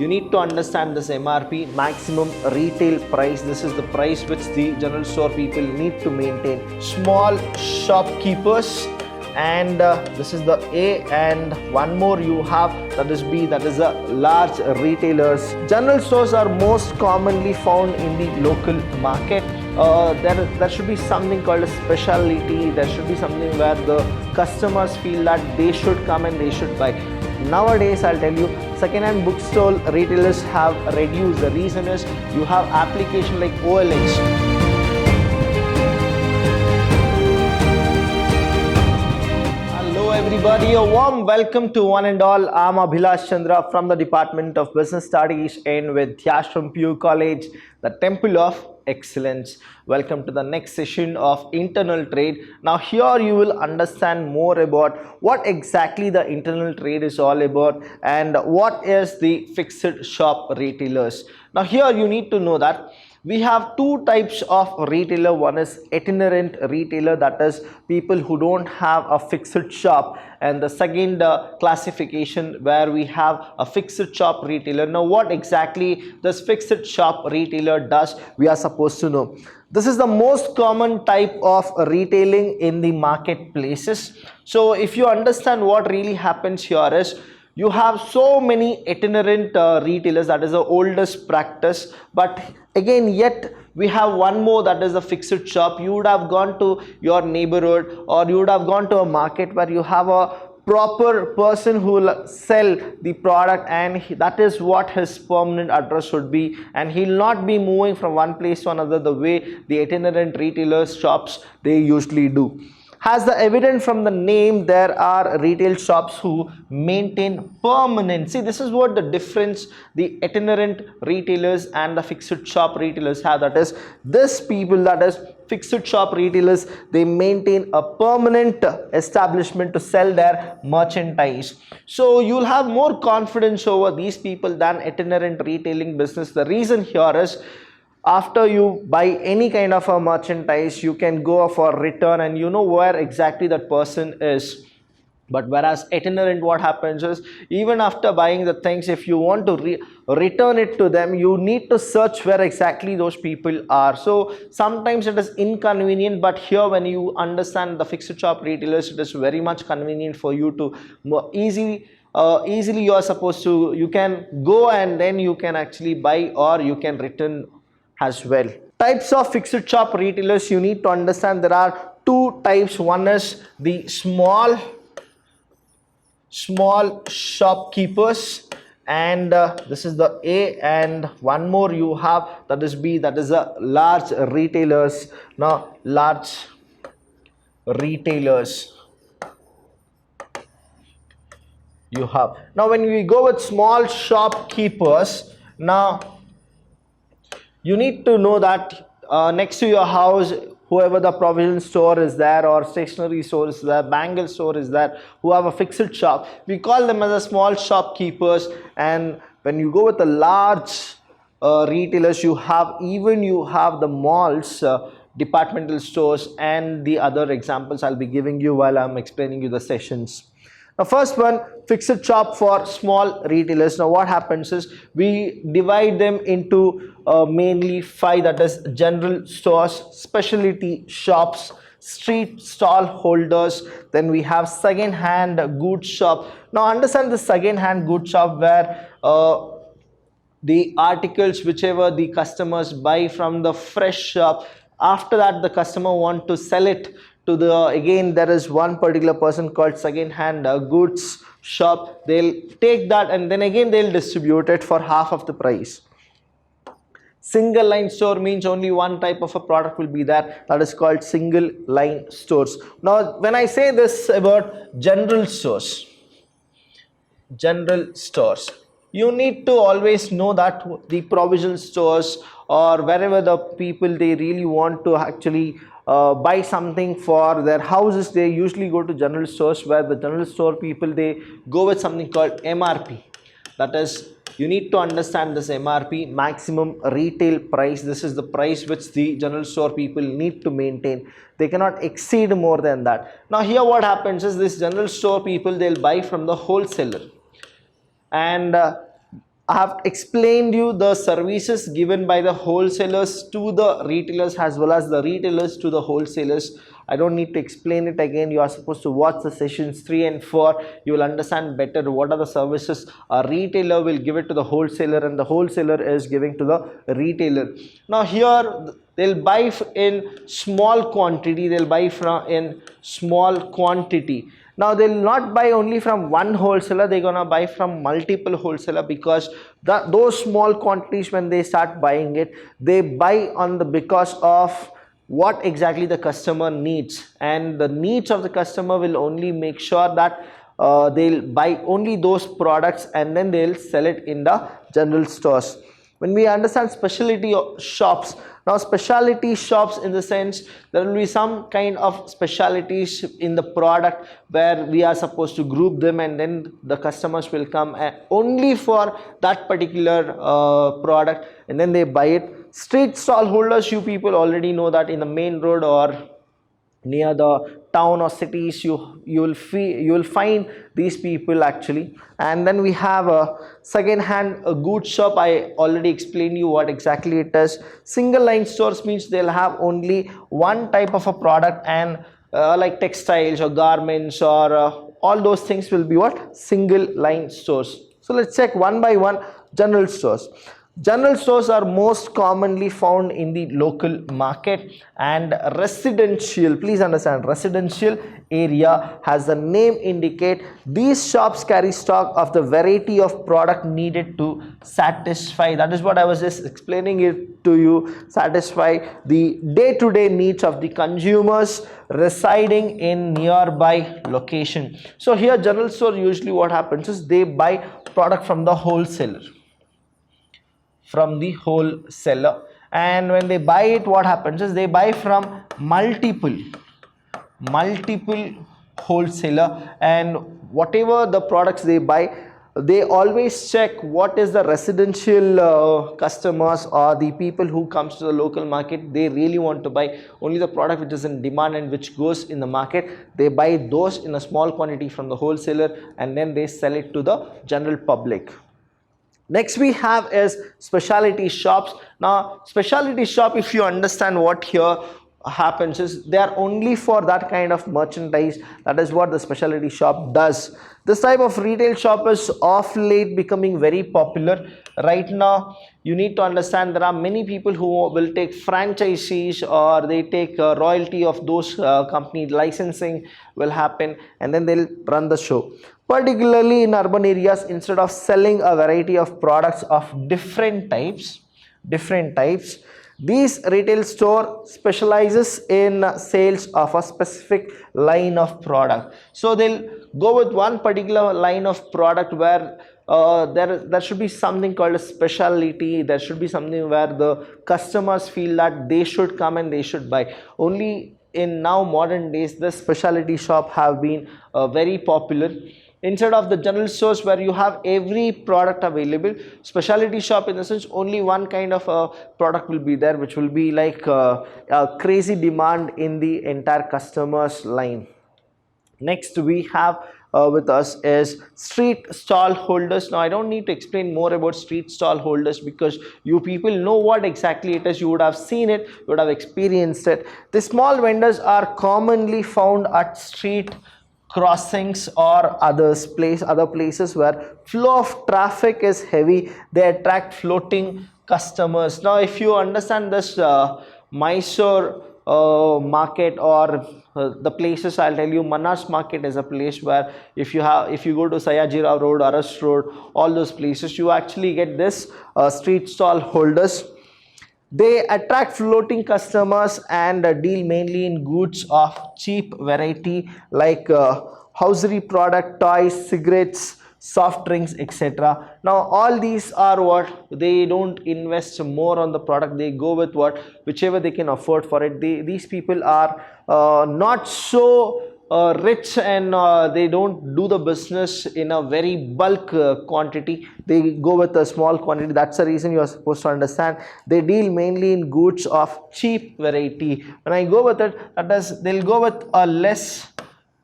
you need to understand this MRP, maximum retail price. This is the price which the general store people need to maintain. Small shopkeepers, and this is the A, and one more you have, that is B, that is the large retailers. General stores are most commonly found in the local market. There should be something called a specialty. There should be something where the customers feel that they should come and they should buy. Nowadays, I'll tell you, second-hand bookstore retailers have reduced. The reason is you have application like OLX. Everybody, a warm welcome to one and all. I'm Vidhyaashram from the Department of Business Studies in Vidhyaashram PU College, the Temple of Excellence. Welcome to the next session of internal trade. Now here you will understand more about what exactly the internal trade is all about and what is the fixed shop retailers. Now here you need to know that we have two types of retailer. One is itinerant retailer, that is people who don't have a fixed shop, and the second classification where we have a fixed shop retailer. Now what exactly this fixed shop retailer does, we are supposed to know. This is the most common type of retailing in the marketplaces. So if you understand what really happens here is, you have so many itinerant retailers, that is the oldest practice, but again yet we have one more, that is the fixed shop. You would have gone to your neighborhood or you would have gone to a market where you have a proper person who will sell the product, and that is what his permanent address should be, and he'll not be moving from one place to another the way the itinerant retailers shops they usually do. As the evident from the name, there are retail shops who maintain permanent. See, this is what the difference the itinerant retailers and the fixed shop retailers have. That is, this people, that is fixed shop retailers, they maintain a permanent establishment to sell their merchandise. So you'll have more confidence over these people than itinerant retailing business. The reason here is, after you buy any kind of a merchandise, you can go for return and you know where exactly that person is. But whereas itinerant, what happens is, even after buying the things, if you want to return it to them, you need to search where exactly those people are. So sometimes it is inconvenient, but here when you understand the fixed shop retailers, it is very much convenient for you to easily you are supposed to, you can go and then you can actually buy or you can return as well. Types of fixed shop retailers, you need to understand there are two types. One is the small shopkeepers, and this is the A, and one more you have, that is B, that is the large retailers. Now large retailers you have. Now when we go with small shopkeepers, now you need to know that next to your house, whoever the provision store is there, or stationery store is there, bangle store is there, who have a fixed shop, we call them as a small shopkeepers. And when you go with the large retailers, you have the malls, departmental stores, and the other examples I'll be giving you while I'm explaining you the sessions. Now first one, fixed shop for small retailers. Now what happens is, we divide them into mainly 5, that is general stores, specialty shops, street stall holders, then we have second hand goods shop. Now understand the second hand goods shop, where the articles whichever the customers buy from the fresh shop, after that the customer want to sell it to the, again there is one particular person called second hand goods shop. They'll take that and then again they'll distribute it for half of the price. Single line store means only one type of a product will be there, that is called single line stores. Now when I say this about general stores, you need to always know that the provision stores, or wherever the people they really want to actually buy something for their houses, they usually go to general stores, where the general store people they go with something called MRP. That is, you need to understand this MRP, maximum retail price. This is the price which the general store people need to maintain. They cannot exceed more than that. Now here what happens is, this general store people, they'll buy from the wholesaler, and I have explained you the services given by the wholesalers to the retailers as well as the retailers to the wholesalers. I don't need to explain it again. You are supposed to watch the sessions 3 and 4. You will understand better what are the services a retailer will give it to the wholesaler and the wholesaler is giving to the retailer. Now here they'll buy in small quantity, they'll buy from in small quantity. Now they'll not buy only from one wholesaler, they're gonna buy from multiple wholesaler, because those small quantities, when they start buying it, they buy on the because of what exactly the customer needs, and the needs of the customer will only make sure that they'll buy only those products and then they'll sell it in the general stores. When we understand specialty shops, now specialty shops in the sense there will be some kind of specialities in the product where we are supposed to group them, and then the customers will come only for that particular product and then they buy it. Street stall holders, you people already know that in the main road or near the town or cities you will find these people actually. And then we have a second hand goods shop. I already explained you what exactly it is. Single line stores means they'll have only one type of a product, and like textiles or garments or all those things will be what? Single line stores. So let's check one by one. General stores. General stores are most commonly found in the local market and residential. Please understand, residential area, has the name indicate, these shops carry stock of the variety of product needed to satisfy, that is what I was just explaining it to you, satisfy the day-to-day needs of the consumers residing in nearby location. So here general store, usually what happens is they buy product from the wholesaler. And when they buy it, what happens is they buy from multiple wholesaler, and whatever the products they buy, they always check what is the residential customers or the people who comes to the local market. They really want to buy only the product which is in demand and which goes in the market. They buy those in a small quantity from the wholesaler and then they sell it to the general public. Next we have is specialty shops. Now specialty shop, if you understand what here happens, is they are only for that kind of merchandise. That is what the specialty shop does. This type of retail shop is of late becoming very popular. Right now you need to understand there are many people who will take franchisees, or they take royalty of those company, licensing will happen and then they'll run the show. Particularly in urban areas, instead of selling a variety of products of different types, these retail store specializes in sales of a specific line of product. So they'll go with one particular line of product where there should be something called a specialty. There should be something where the customers feel that they should come and they should buy. Only in now modern days, the specialty shop have been very popular. Instead of the general stores where you have every product available, specialty shop in the sense only one kind of a product will be there, which will be like a crazy demand in the entire customers line. Next we have with us is street stall holders. Now I don't need to explain more about street stall holders because you people know what exactly it is. You would have seen it, you would have experienced it. The small vendors are commonly found at street crossings or other places where flow of traffic is heavy. They attract floating customers. Now if you understand this Mysore market or the places, I'll tell you, Manas market is a place where if you go to Sayajira Road, Arrest Road, all those places, you actually get this street stall holders. They attract floating customers and deal mainly in goods of cheap variety like housery product, toys, cigarettes, soft drinks, etc. Now all these are what they don't invest more on the product. They go with whichever they can afford for it. These people are not so rich, and they don't do the business in a very bulk quantity. They go with a small quantity. That's the reason you are supposed to understand. They deal mainly in goods of cheap variety. When I go with it, that is, they'll go with a less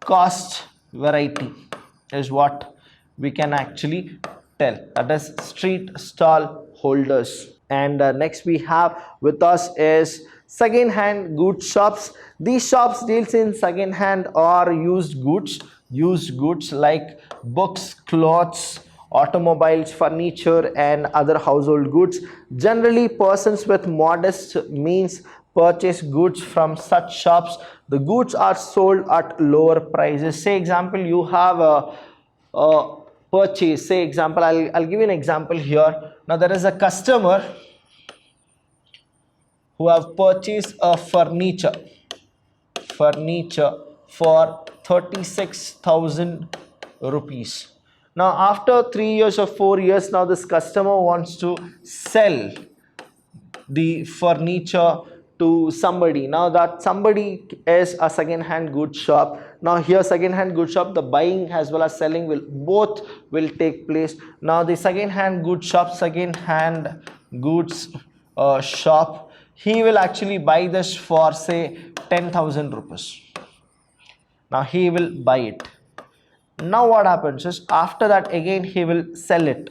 cost variety is what we can actually that is street stall holders. And next we have with us is second hand goods shops. These shops deals in second hand or used goods like books, clothes, automobiles, furniture and other household goods. Generally persons with modest means purchase goods from such shops. The goods are sold at lower prices. Say example, you have a purchase, say example, I'll give you an example here. Now there is a customer who have purchased a furniture for 36,000 rupees. Now after 3 years or 4 years, now this customer wants to sell the furniture to somebody. Now that somebody is a second hand goods shop. Now here second hand goods shop, the buying as well as selling will both take place. Now the second hand goods shop, he will actually buy this for say 10,000 rupees. Now he will buy it. Now what happens is after that again he will sell it.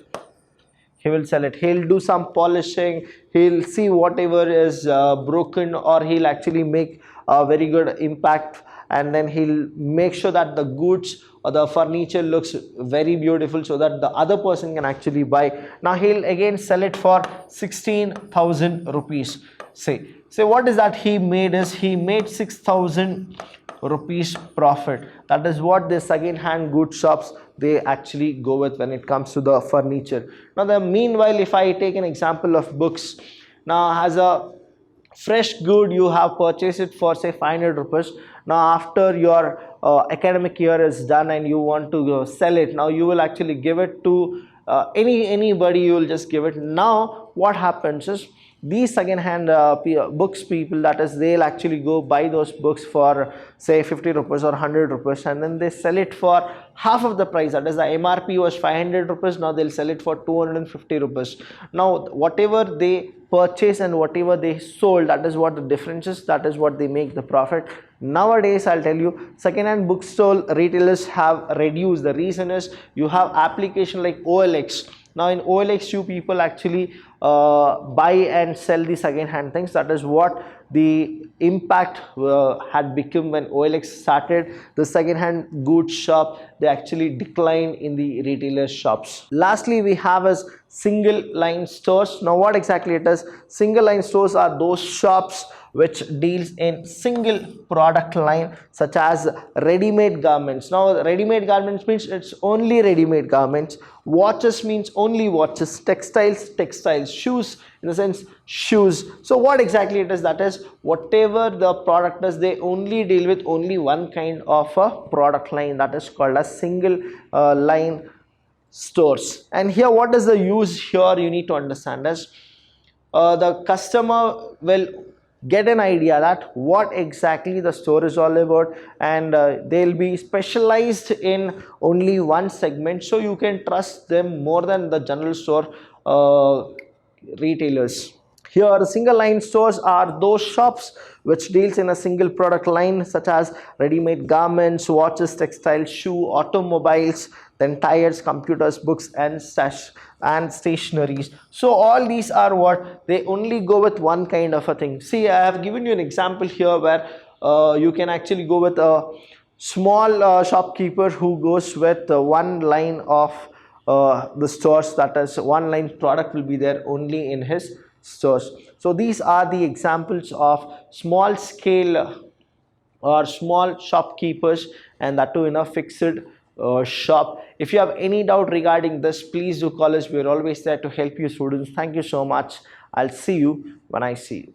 He'll do some polishing, he'll see whatever is broken, or he'll actually make a very good impact, and then he'll make sure that the goods or the furniture looks very beautiful so that the other person can actually buy. Now he'll again sell it for 16,000 rupees. Say what is that he made is he made 6,000 rupees profit. That is what the second hand goods shops they actually go with when it comes to the furniture. Now meanwhile, if I take an example of books, now as a fresh good you have purchased it for say 500 rupees. Now after your academic year is done and you want to sell it, now you will actually give it to anybody, you will just give it. Now what happens is these second hand books people, that is they'll actually go buy those books for say 50 rupees or 100 rupees, and then they sell it for half of the price. That is the MRP was 500 rupees, now they'll sell it for 250 rupees. Now whatever they purchase and whatever they sold, that is what the difference is, that is what they make the profit. Nowadays I'll tell you second hand bookstore retailers have reduced. The reason is you have application like OLX. Now in OLX you people actually buy and sell the second hand things. That is what the impact had become when OLX started. The second hand goods shop, they actually decline in the retailer shops. Lastly we have is single line stores. Now what exactly it is? Single line stores are those shops which deals in single product line, such as ready-made garments. Now ready-made garments means it's only ready-made garments. Watches means only watches. Textiles. Shoes, in the sense shoes. So what exactly it is? That is whatever the product is, they only deal with only one kind of a product line. That is called as single line stores. And here what is the use here you need to understand is the customer will get an idea that what exactly the store is all about, and they'll be specialized in only one segment, so you can trust them more than the general store retailers. Here single line stores are those shops which deals in a single product line, such as ready-made garments, watches, textiles, shoe, automobiles, then tires, computers, books and stationaries. So all these are what they only go with one kind of a thing. See, I have given you an example here where you can actually go with a small shopkeeper who goes with one line of the stores, that is one line product will be there only in his stores. So these are the examples of small scale or small shopkeepers, and that too in a fixed shop. If you have any doubt regarding this, please do call us. We are always there to help you students. Thank you so much. I'll see you when I see you.